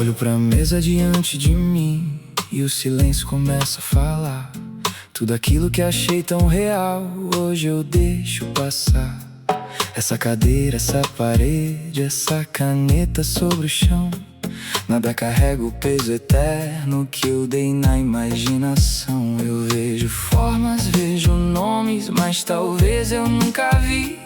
Olho pra mesa diante de mim e o silêncio começa a falar. Tudo aquilo que achei tão real, hoje eu deixo passar. Essa cadeira, essa parede, essa caneta sobre o chão, nada carrega o peso eterno que eu dei na imaginação. Eu vejo formas, vejo nomes, mas talvez eu nunca vi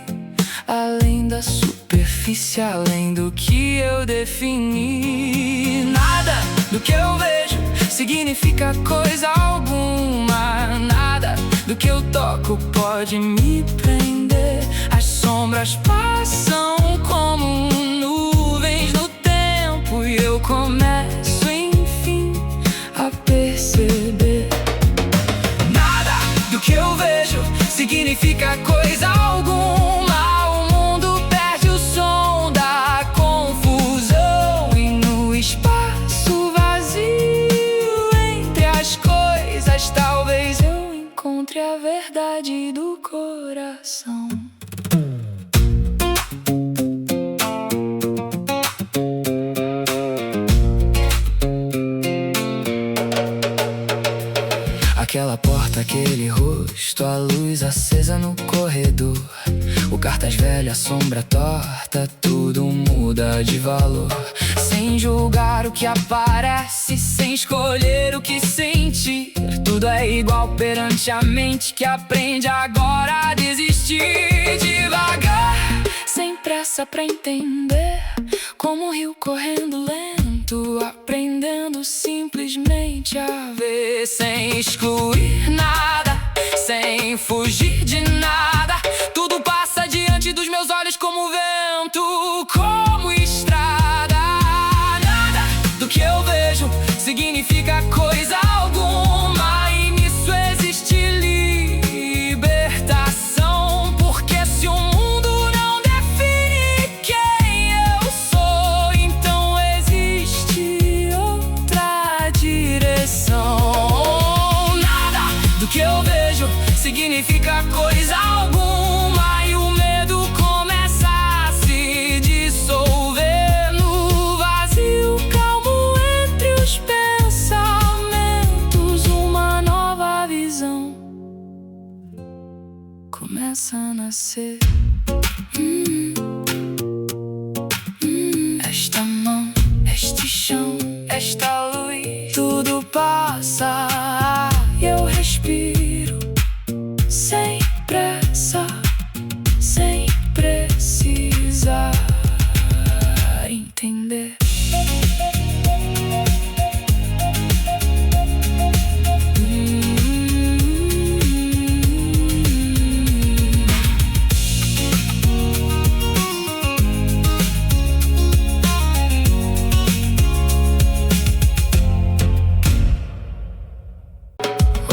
além da superfície, além do que eu defini. Nada do que eu vejo significa coisa alguma. Nada do que eu toco pode me prender. As sombras passam como nuvens no tempo e eu começo, enfim, a perceber. Nada do que eu vejo significa coisa alguma. O mundo perde o som da confusão e no espaço vazio entre as coisas talvez eu encontre a verdade do coração. Aquela porta, aquele rosto, a luz acesa no corredor, o cartaz velho, a sombra torta, tudo muda de valor. Sem julgar o que aparece, sem escolher o que sentir, tudo é igual perante a mente que aprende agora a desistir. Devagar, sem pressa pra entender, como um rio correndo lento, aprendendo simplesmente a ver, sem excluir nada, sem fugir de nada. Tudo passa diante dos meus olhos como vento, como estrada. Nada do que eu vejo significa coisa alguma, e nisso existe libertação, porque se o mundo não define quem eu sou, então existe outra direção. Nada do que eu vejo significa coisa alguma, e o medo começa a se dissolver no vazio calmo entre os pensamentos. Uma nova visão começa a nascer. Esta mão, este chão, esta luz, tudo passa e eu respiro sem pressa, sem precisar entender.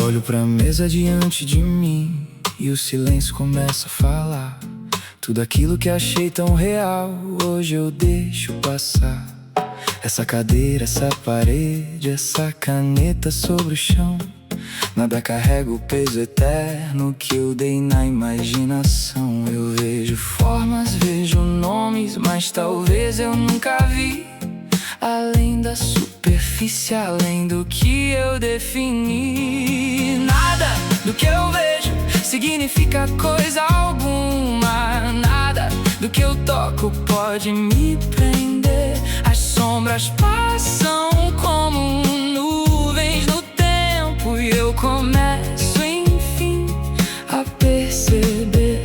Olho pra mesa diante de mim e o silêncio começa a falar. Tudo aquilo que achei tão real, hoje eu deixo passar. Essa cadeira, essa parede, essa caneta sobre o chão, nada carrega o peso eterno que eu dei na imaginação. Eu vejo formas, vejo nomes, mas talvez eu nunca vi além da superfície, além do que eu defini. Nada do que eu vejo significa coisa alguma. Nada do que eu toco pode me prender. As sombras passam como nuvens no tempo e eu começo, enfim, a perceber.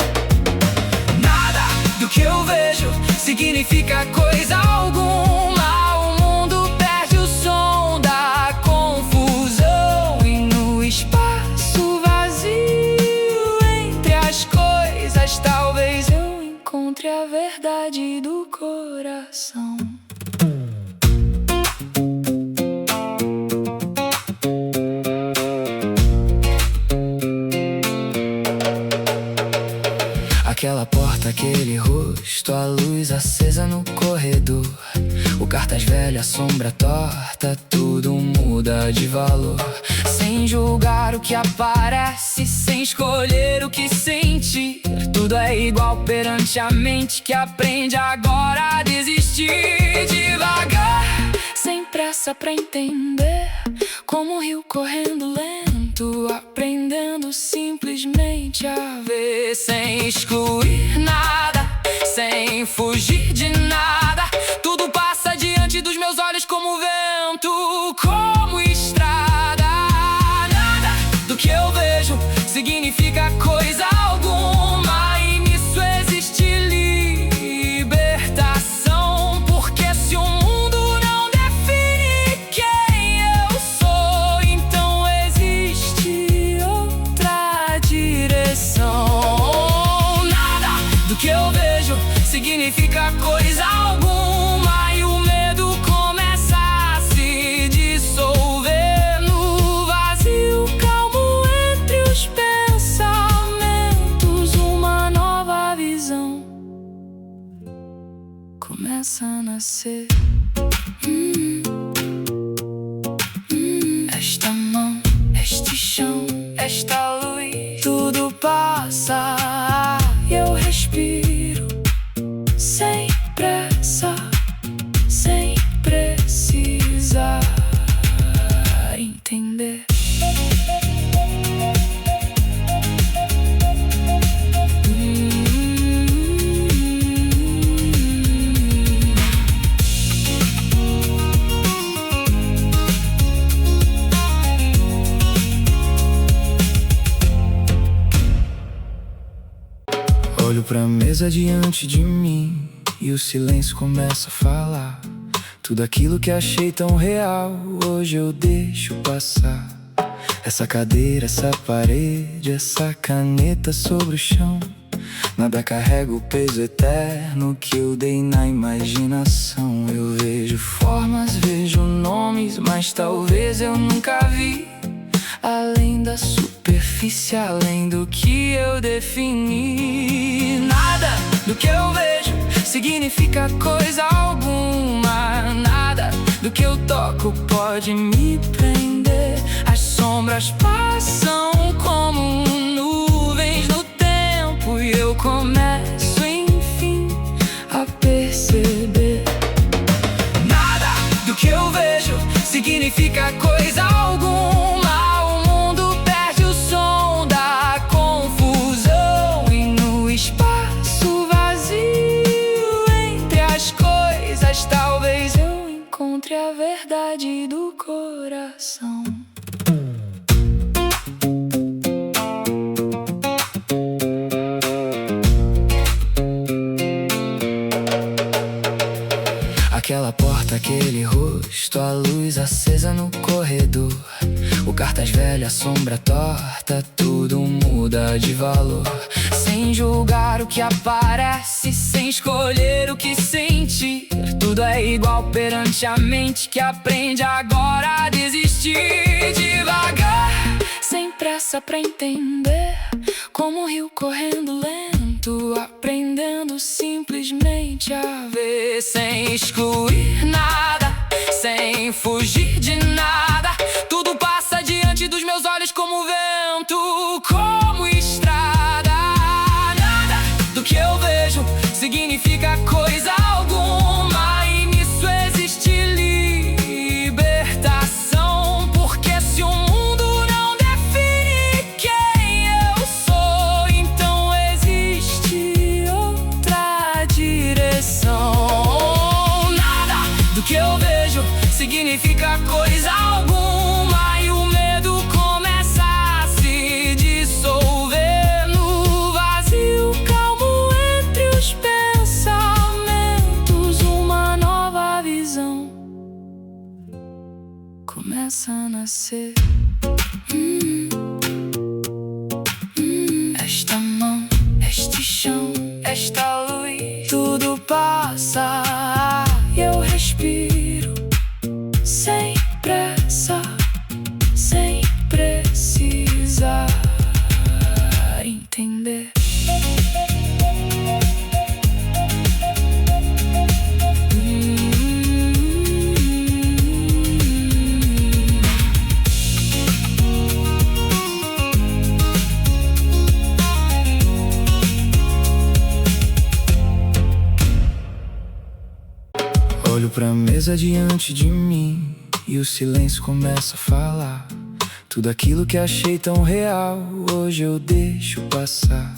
Nada do que eu vejo significa coisa alguma. O mundo perde o som da confusão e no espaço vazio entre as coisas talvez eu encontre a verdade do coração. Aquela porta, aquele rosto, a luz acesa no corredor, o cartaz velho, a sombra torta, tudo muda de valor. Sem julgar o que aparece, sem escolher o que sentir, tudo é igual perante a mente que aprende agora a desistir. Devagar, sem pressa pra entender, como um rio correndo lento, aprendendo simplesmente a ver, sem excluir nada, sem fugir de nada. Tudo passa diante dos meus olhos como vento, como estrada. Nada do que eu vejo significa coisa alguma, e nisso existe libertação. Porque se o mundo não define quem eu sou, então existe outra direção. Nada do que eu vejo significa coisa alguma, e o medo começa a se dissolver no vazio calmo entre os pensamentos. Uma nova visão começa a nascer. Esta mão, este chão, esta luz, tudo passa e eu respiro sem pressa, sem precisar entender. Olho pra mesa diante de mim e o silêncio começa a falar. Tudo aquilo que achei tão real, hoje eu deixo passar. Essa cadeira, essa parede, essa caneta sobre o chão, nada carrega o peso eterno que eu dei na imaginação. Eu vejo formas, vejo nomes, mas talvez eu nunca vi além da superfície, além do que eu defini. Nada do que eu vejo significa coisa alguma, nada do que eu toco pode me prender. As sombras passam como nuvens no tempo, e eu começo enfim a perceber. Nada do que eu vejo significa coisa alguma. Talvez eu encontre a verdade do coração. Aquela porta, aquele rosto, a luz acesa no corredor, o cartaz velho, a sombra torta, tudo muda de valor. Sem julgar o que aparece, sem escolher o que sentir, tudo é igual perante a mente que aprende agora a desistir. Devagar, sem pressa pra entender, como um rio correndo lento, aprendendo simplesmente a ver, sem excluir nada, sem fugir de nada. Tudo passa diante dos meus olhos como vento, como estrada. Nada do que eu vejo significa coisa alguma, e nisso existe libertação. Porque se o mundo não define quem eu sou, então existe outra direção. Nada do que eu vejo significa coisa alguma, e o medo começa a se dissolver no vazio calmo entre os pensamentos. Uma nova visão começa a nascer. Esta mão, este chão, esta luz, tudo passa e eu respiro sem pressa, sem precisar entender. Olho pra mesa diante de mim e o silêncio começa a falar. Tudo aquilo que achei tão real, hoje eu deixo passar.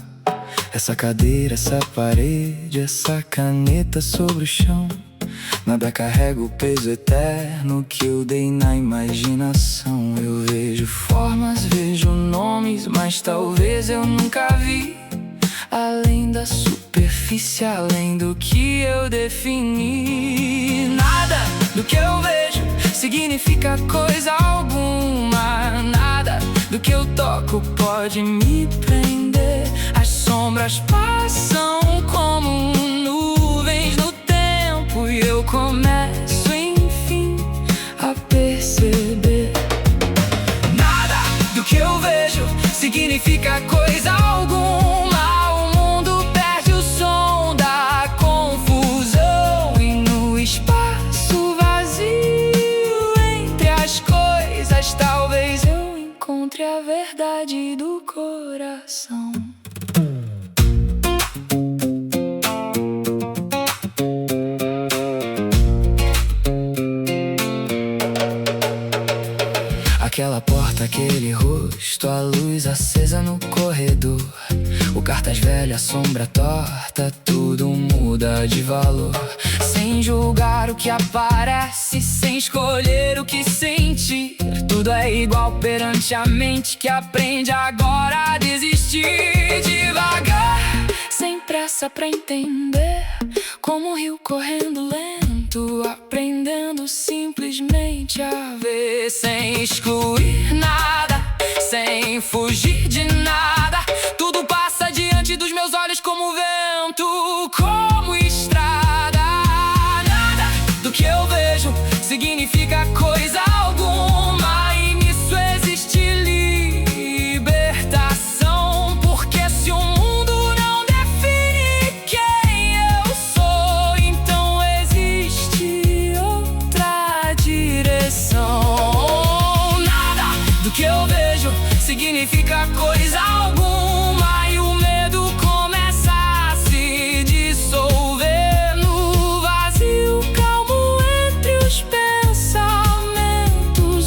Essa cadeira, essa parede, essa caneta sobre o chão, nada carrega o peso eterno que eu dei na imaginação. Eu vejo formas, vejo nomes, mas talvez eu nunca vi além da superfície, além do que eu defini. Nada do que eu vejo significa coisa alguma. Nada do que eu toco pode me prender. As sombras passam como nuvens no tempo e eu começo, enfim, a perceber. Nada do que eu vejo significa coisa alguma. O mundo perde o som da confusão e no espaço vazio entre as coisas talvez eu encontre a verdade do coração. Aquela porta, aquele rosto, a luz acesa no corredor, o cartaz velho, a sombra torta, tudo muda de valor. Sem julgar o que aparece, sem escolher o que sentir, tudo é igual perante a mente que aprende agora a desistir. Devagar, sem pressa pra entender, como um rio correndo lento, aprendendo simplesmente a ver, sem excluir nada, sem fugir de nada. Tudo passa diante dos meus olhos como vento, como estrada. Nada do que eu vejo significa coisa alguma, e nisso existe libertação, porque se o mundo não define quem eu sou, então existe outra direção. Nada do que eu vejo significa coisa alguma, e o medo começa a se dissolver no vazio calmo entre os pensamentos.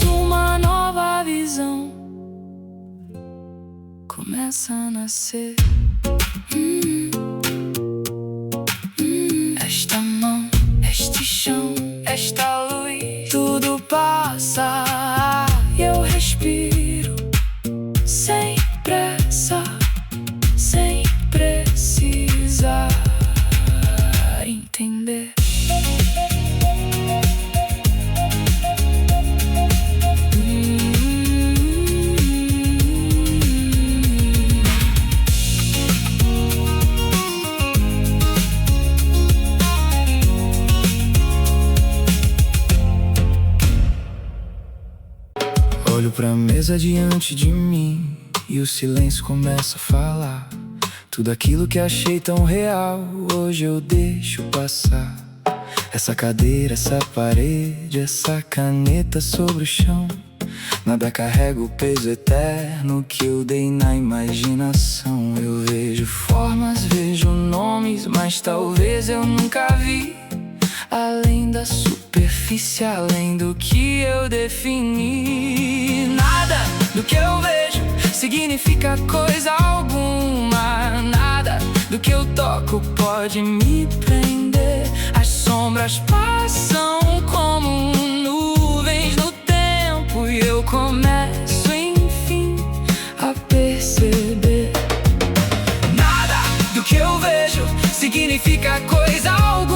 Uma nova visão começa a nascer. Esta mão, este chão, esta luz, tudo passa e eu respiro sem pressa, sem precisar entender. Olho pra mesa diante de mim e o silêncio começa a falar. Tudo aquilo que achei tão real, hoje eu deixo passar. Essa cadeira, essa parede, essa caneta sobre o chão, nada carrega o peso eterno que eu dei na imaginação. Eu vejo formas, vejo nomes, mas talvez eu nunca vi além da superfície, além do que eu defini. Nada do que eu vejo significa coisa alguma. Nada do que eu toco pode me prender. As sombras passam como nuvens no tempo e eu começo, enfim, a perceber. Nada do que eu vejo significa coisa alguma.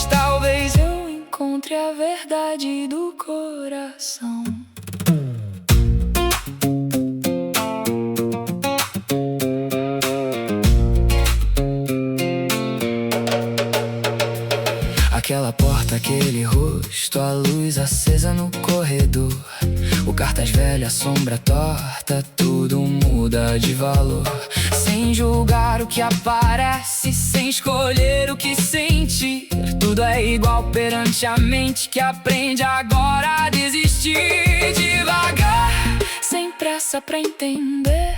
Talvez eu encontre a verdade do coração. Aquela porta, aquele rosto, a luz acesa no corredor, o cartaz velho, a sombra torta, tudo muda de valor. Sem julgar o que aparece, sem escolher o que sentir, tudo é igual perante a mente que aprende agora a desistir. Devagar, sem pressa pra entender,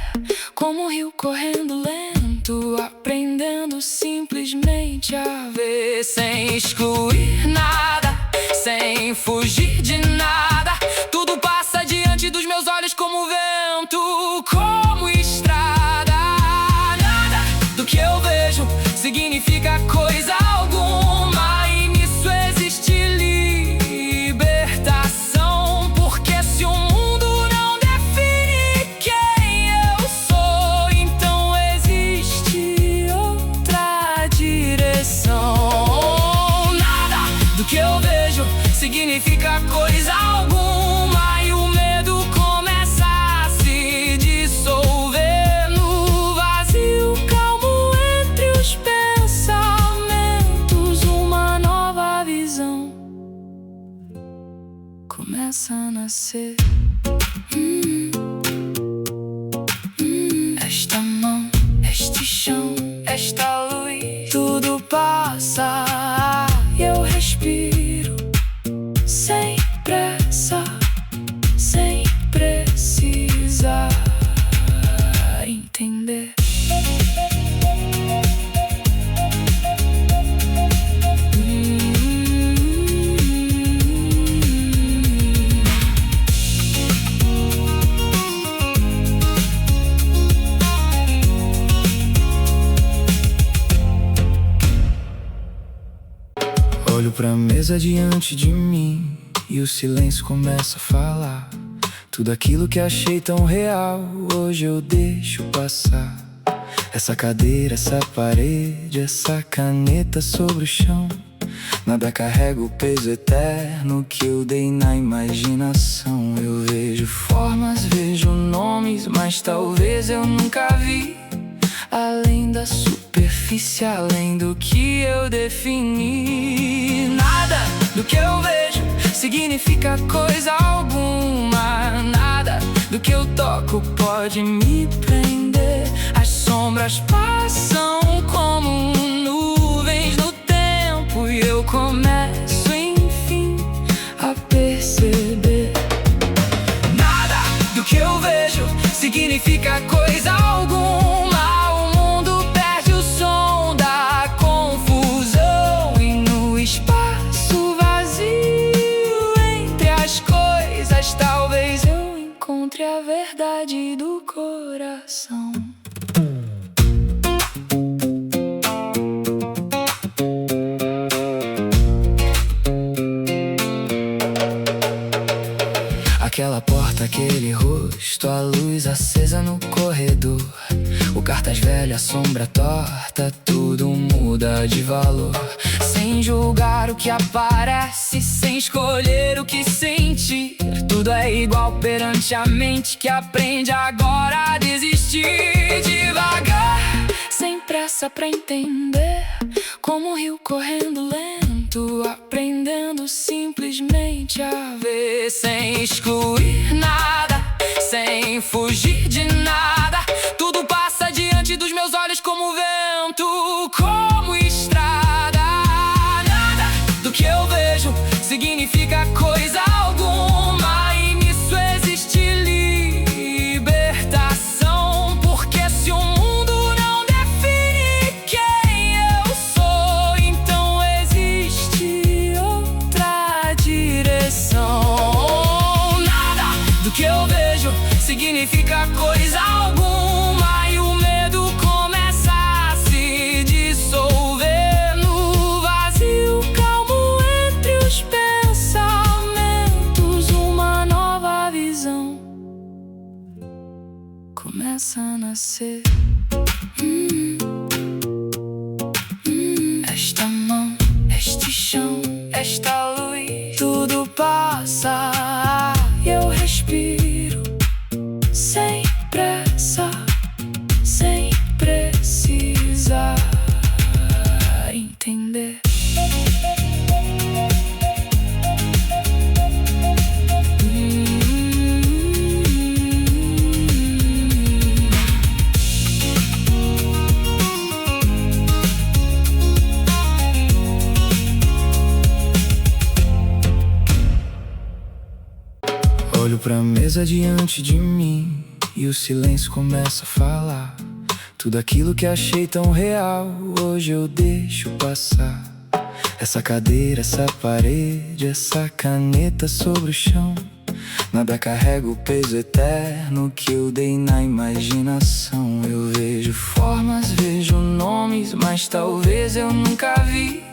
como um rio correndo lento, aprendendo simplesmente a ver, sem excluir nada, sem fugir de nada. Tudo passa diante dos meus olhos como vento, como estrada. Nada do que eu vejo significa coisa alguma, e nisso existe libertação. Porque se o mundo não define quem eu sou, então existe outra direção. Nada do que eu vejo significa coisa alguma, e o medo começa a se dissolver no vazio calmo entre os pensamentos. Uma nova visão começa a nascer. Esta mão, este chão, esta luz, tudo passa e eu respiro sem pressa, sem precisar entender. Olho pra mesa diante de mim e o silêncio começa a falar. Tudo aquilo que achei tão real, hoje eu deixo passar. Essa cadeira, essa parede, essa caneta sobre o chão, nada carrega o peso eterno que eu dei na imaginação. Eu vejo formas, vejo nomes, mas talvez eu nunca vi além da superfície, além do que eu defini. Nada do que eu vejo significa coisa alguma, nada do que eu toco pode me prender. As sombras passam como nuvens no tempo, e eu começo enfim a perceber. Nada do que eu vejo significa coisa alguma. Talvez eu encontre a verdade do coração. Aquela porta, aquele rosto, a luz acesa no corredor, o cartaz velho, a sombra torta, tudo muda de valor. Sem julgar o que aparece, sem escolher o que sentir, tudo é igual perante a mente que aprende agora a desistir. Devagar, sem pressa pra entender, como um rio correndo lento, aprendendo simplesmente a ver, sem excluir nada, sem fugir de nada. Tudo passa diante dos meus olhos como vento, como estrada. Nada do que eu vejo significa coisa alguma, e nisso existe libertação. Porque se o mundo não define quem eu sou, então existe outra direção. Nada do que eu vejo significa coisa alguma, e o medo começa a se dissolver no vazio calmo entre os pensamentos. Uma nova visão começa a nascer. Esta mão, este chão, esta luz, tudo passa e eu respiro sem pressa, sem precisar entender. Olho pra mesa diante de mim e o silêncio começa a falar. Tudo aquilo que achei tão real, hoje eu deixo passar. Essa cadeira, essa parede, essa caneta sobre o chão, nada carrega o peso eterno que eu dei na imaginação. Eu vejo formas, vejo nomes, mas talvez eu nunca vi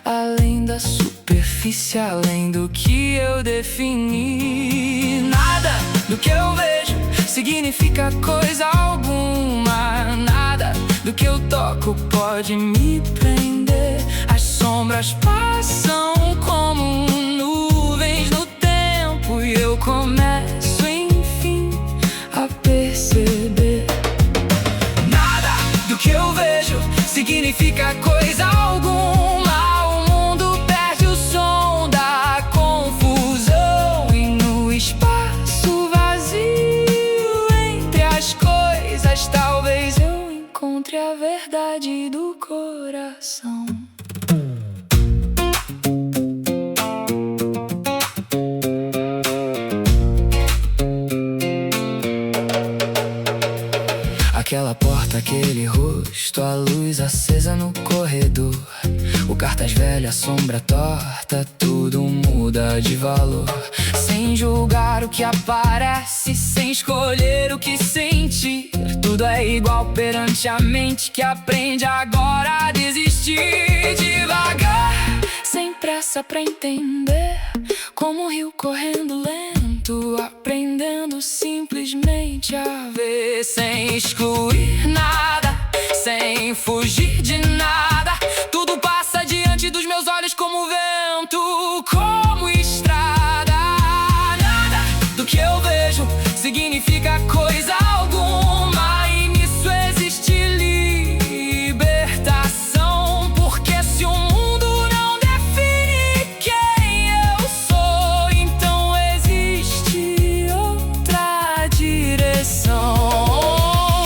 além da superfície, além do que eu defini. Nada do que eu vejo significa coisa alguma. Nada do que eu toco pode me prender. As sombras passam como nuvens no tempo e eu começo, enfim, a perceber. Nada do que eu vejo significa coisa alguma. O mundo perde o som da confusão e no espaço vazio entre as coisas talvez eu encontre a verdade do coração. Aquela porta, aquele rosto, a luz acesa no corredor, o cartaz velho, a sombra torta, tudo muda de valor. Sem julgar o que aparece, sem escolher o que sentir, tudo é igual perante a mente que aprende agora a desistir. Devagar, sem pressa pra entender, como um rio correndo lento, aprendendo simplesmente a ver, sem excluir nada, sem fugir de nada. Tudo passa diante dos meus olhos como vento, como estrada. Nada do que eu vejo significa coisa alguma, e nisso existe libertação. Porque se o mundo não define quem eu sou, então existe outra direção.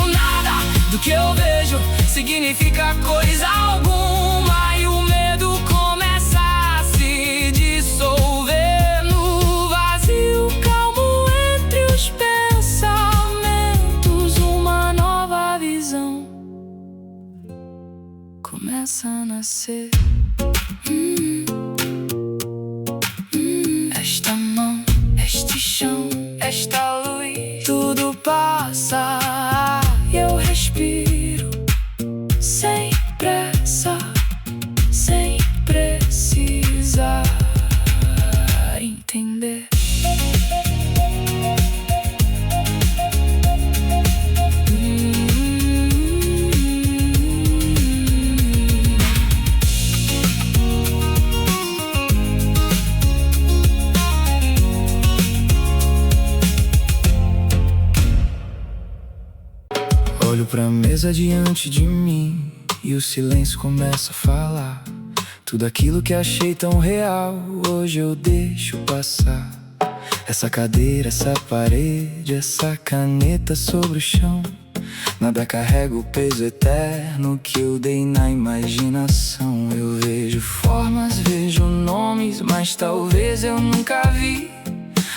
Nada do que eu vejo significa coisa alguma, e o medo começa a se dissolver no vazio calmo entre os pensamentos. Uma nova visão começa a nascer. Esta mão, este chão, esta luz, tudo passa e eu respiro sem pressa, sem precisar entender. Olho pra mesa diante de mim e o silêncio começa a falar. Tudo aquilo que achei tão real, hoje eu deixo passar. Essa cadeira, essa parede, essa caneta sobre o chão, nada carrega o peso eterno que eu dei na imaginação. Eu vejo formas, vejo nomes, mas talvez eu nunca vi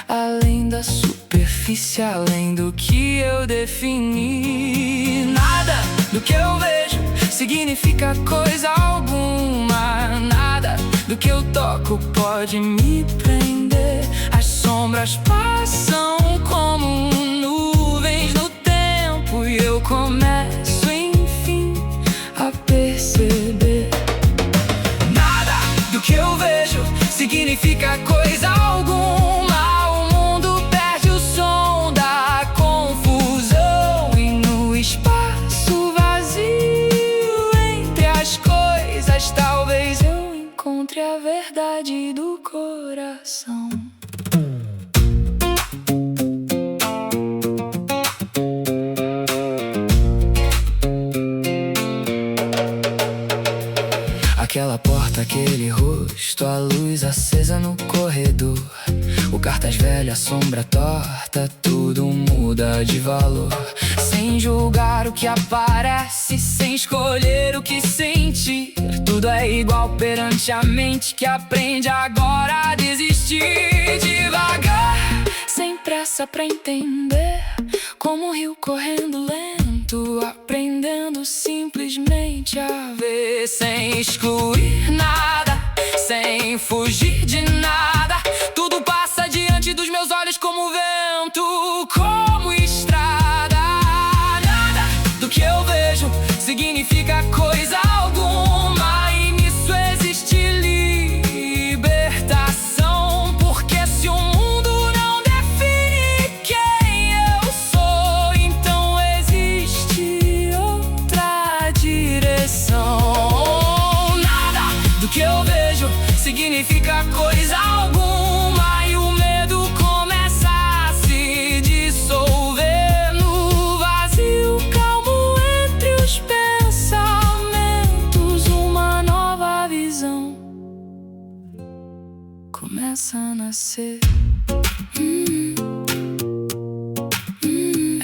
além da superfície, além do que eu defini. Nada do que eu vejo significa coisa alguma. Nada do que eu toco pode me prender. As sombras passam como nuvens no tempo e eu começo, enfim, a perceber. Nada do que eu vejo significa coisa alguma. O mundo perde o som da confusão e no espaço vazio entre as coisas talvez eu encontre a verdade do coração. Aquela porta, aquele rosto, a luz acesa no corredor, o cartaz velho, a sombra torta, tudo muda de valor. Sem julgar o que aparece, sem escolher o que sentir, tudo é igual perante a mente que aprende agora a desistir. Devagar, sem pressa pra entender, como um rio correndo lento, aprendendo simplesmente a ver, sem excluir nada, sem fugir de nada. Tudo passa diante dos meus olhos como vento, como estrada. Nada do que eu vejo significa coisa alguma, e nisso existe libertação. Porque se o mundo não define quem eu sou, então existe outra direção. Nada do que eu vejo significa coisa alguma, e o medo começa a se dissolver no vazio calmo entre os pensamentos. Uma nova visão começa a nascer.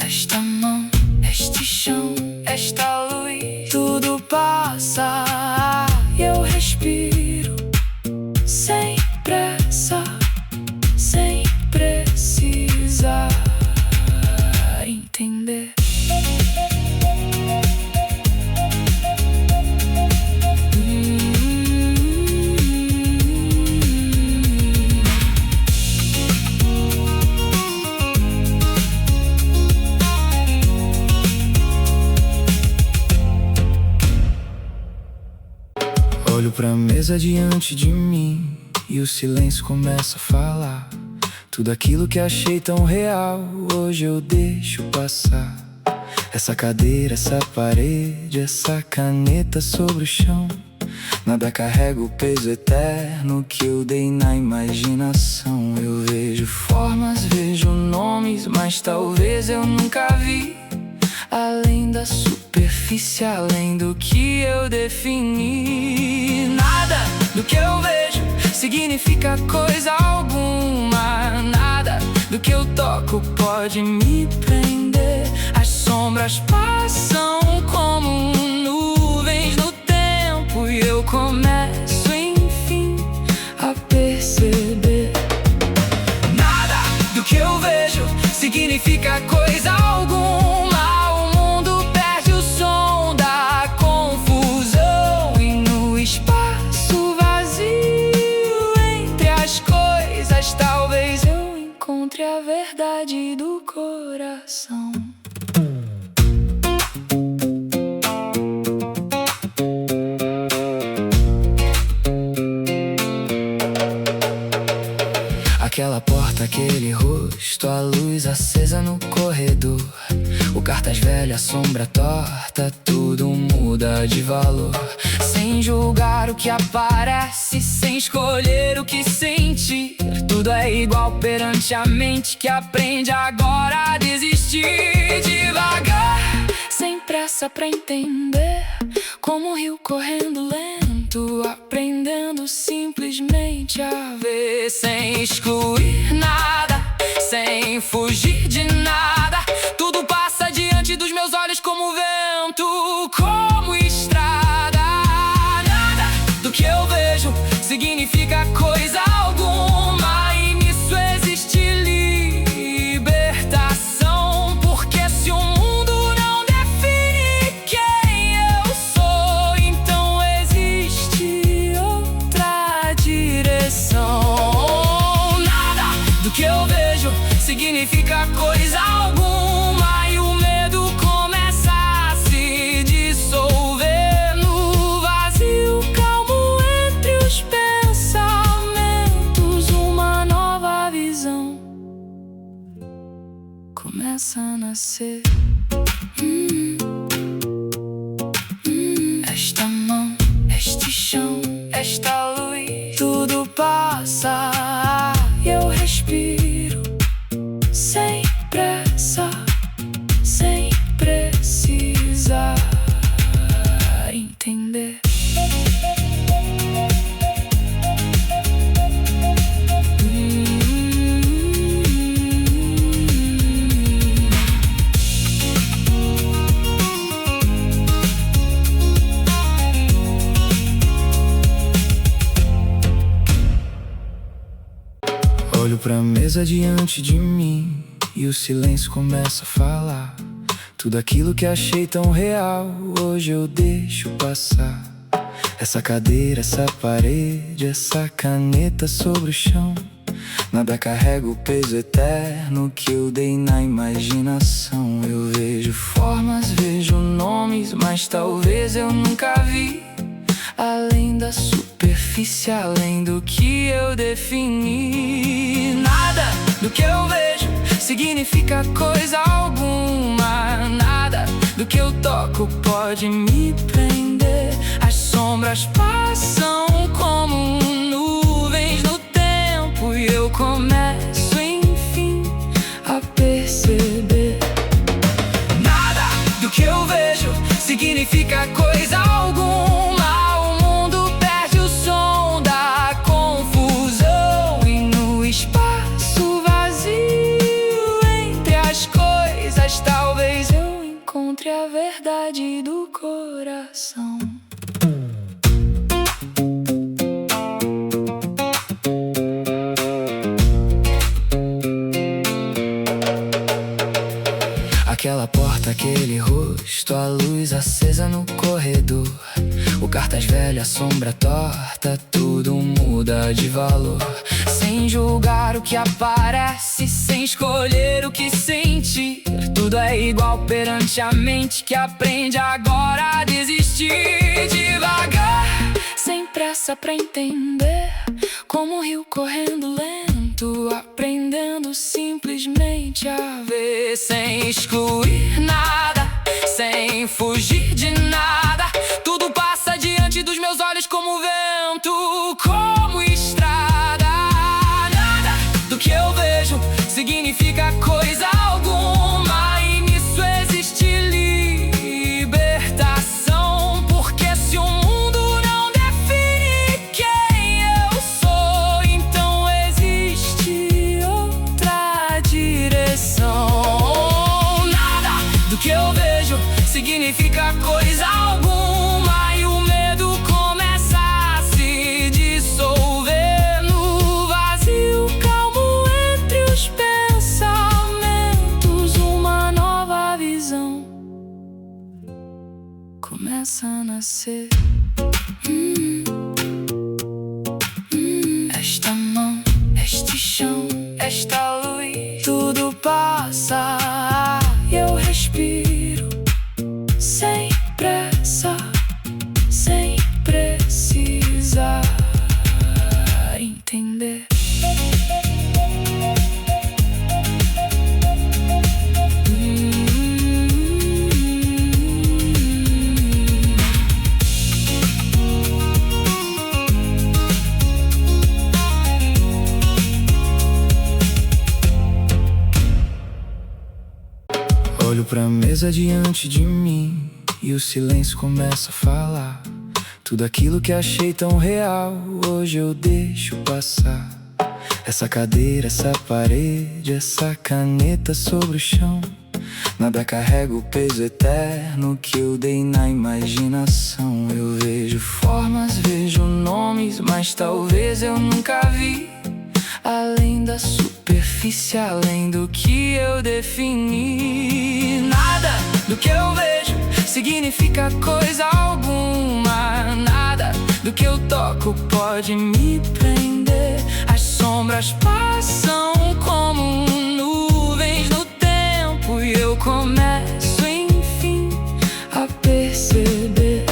Esta mão, este chão, esta luz, tudo passa e eu respiro sem pressa, sem precisar entender. Olho pra mesa diante de mim e o silêncio começa a falar. Tudo aquilo que achei tão real, hoje eu deixo passar. Essa cadeira, essa parede, essa caneta sobre o chão, nada carrega o peso eterno que eu dei na imaginação. Eu vejo formas, vejo nomes, mas talvez eu nunca vi além da superfície, além do que eu defini. Nada do que eu vejo significa coisa alguma, nada do que eu toco pode me prender. As sombras passam como nuvens no tempo, e eu começo enfim a perceber. Nada do que eu vejo significa coisa alguma. Talvez eu encontre a verdade do coração. Aquela porta, aquele rosto, a luz acesa no corredor, o cartaz velho, a sombra torta, tudo muda de valor. Sem julgar o que aparece, sem escolher o que sentir, tudo é igual perante a mente que aprende agora a desistir. Devagar, sem pressa pra entender, como um rio correndo lento, aprendendo simplesmente a ver, sem excluir nada, sem fugir de nada. Tudo passa diante dos meus olhos como vento, como estrada. Nada do que eu vejo significa coisa alguma, e nisso existe libertação. Porque se o mundo não define quem eu sou, então existe outra direção. Nada do que eu vejo significa coisa alguma, e o medo começa a se dissolver no vazio calmo entre os pensamentos. Uma nova visão começa a nascer. Esta mão, este chão, esta luz, tudo passa e eu respiro sem pressa, sem precisar entender. Olho pra mesa diante de mim e o silêncio começa a falar. Tudo aquilo que achei tão real, hoje eu deixo passar. Essa cadeira, essa parede, essa caneta sobre o chão, nada carrega o peso eterno que eu dei na imaginação. Eu vejo formas, vejo nomes, mas talvez eu nunca vi além da superfície, além do que eu defini. Nada do que eu vejo significa coisa alguma. Nada do que eu toco pode me prender. As sombras passam como nuvens no tempo e eu começo, enfim, a perceber. Nada do que eu vejo significa coisa alguma. O mundo perde o som da confusão e no espaço vazio entre as coisas talvez eu encontre a verdade do coração. Aquela porta, aquele rosto, a luz acesa no corredor, o cartaz velho, a sombra torta, tudo muda de valor. Sem julgar o que aparece, sem escolher o que sentir, tudo é igual perante a mente que aprende agora a desistir. Devagar, sem pressa pra entender, como um rio correndo lento, aprendendo simplesmente a ver, sem excluir nada, sem fugir de nada. Tudo passa diante dos meus olhos como vento, como estrada. Nada do que eu vejo significa coisa alguma, e nisso existe libertação. Porque se o mundo não define quem eu sou, então existe outra direção. Nada do que eu vejo significa coisa alguma, e o medo começa a se dissolver no vazio calmo entre os pensamentos. Uma nova visão começa a nascer. Esta mão, este chão, esta luz, tudo passa e eu respiro sem pressa, sem precisar entender. Olho pra mesa diante de mim e o silêncio começa a falar. Tudo aquilo que achei tão real, hoje eu deixo passar. Essa cadeira, essa parede, essa caneta sobre o chão, nada carrega o peso eterno que eu dei na imaginação. Eu vejo formas, vejo nomes, mas talvez eu nunca vi além da superfície, além do que eu defini. Nada do que eu vejo significa coisa alguma. Nada do que eu toco pode me prender. As sombras passam como nuvens no tempo e eu começo, enfim, a perceber.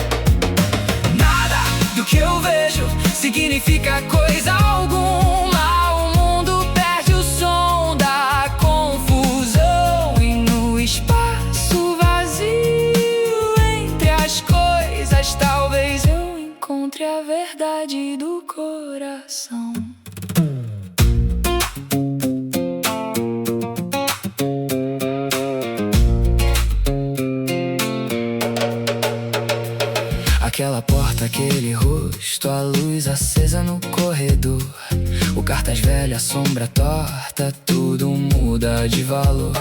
Nada do que eu vejo significa coisa alguma. O mundo perde o som da confusão e no espaço vazio entre as coisas talvez eu encontre a verdade do coração. Aquela porta, aquele rosto, a luz acesa no corredor, o cartaz velho, a sombra torta, tudo muda de valor.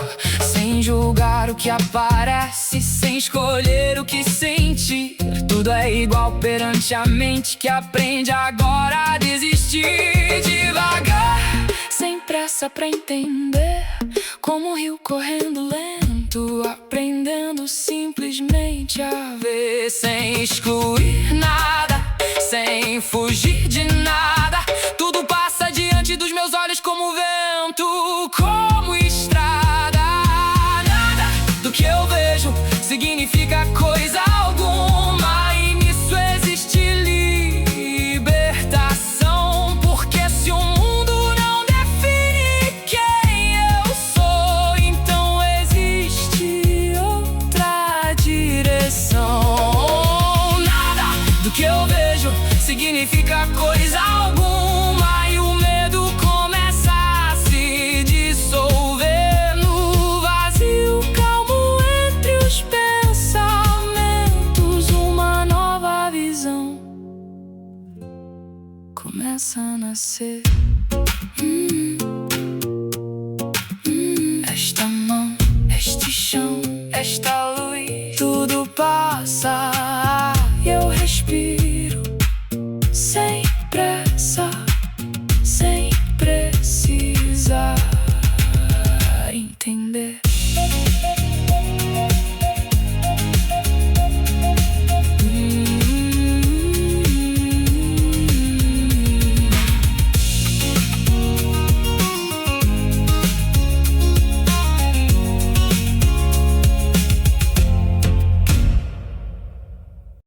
Sem julgar o que aparece, sem escolher o que sentir, tudo é igual perante a mente que aprende agora a desistir. Devagar, sem pressa pra entender, como um rio correndo lento, aprendendo simplesmente a ver, sem excluir nada, sem fugir de nada. Tudo passa diante dos meus olhos como vento, como estrada. Nada do que eu vejo significa coisa alguma, e nisso existe libertação. Porque se o mundo não define quem eu sou, então existe outra direção. Nada do que eu vejo significa coisa alguma, e o medo começa a se dissolver no vazio calmo entre os pensamentos. Uma nova visão começa a nascer. Esta mão, este chão, esta luz, tudo passa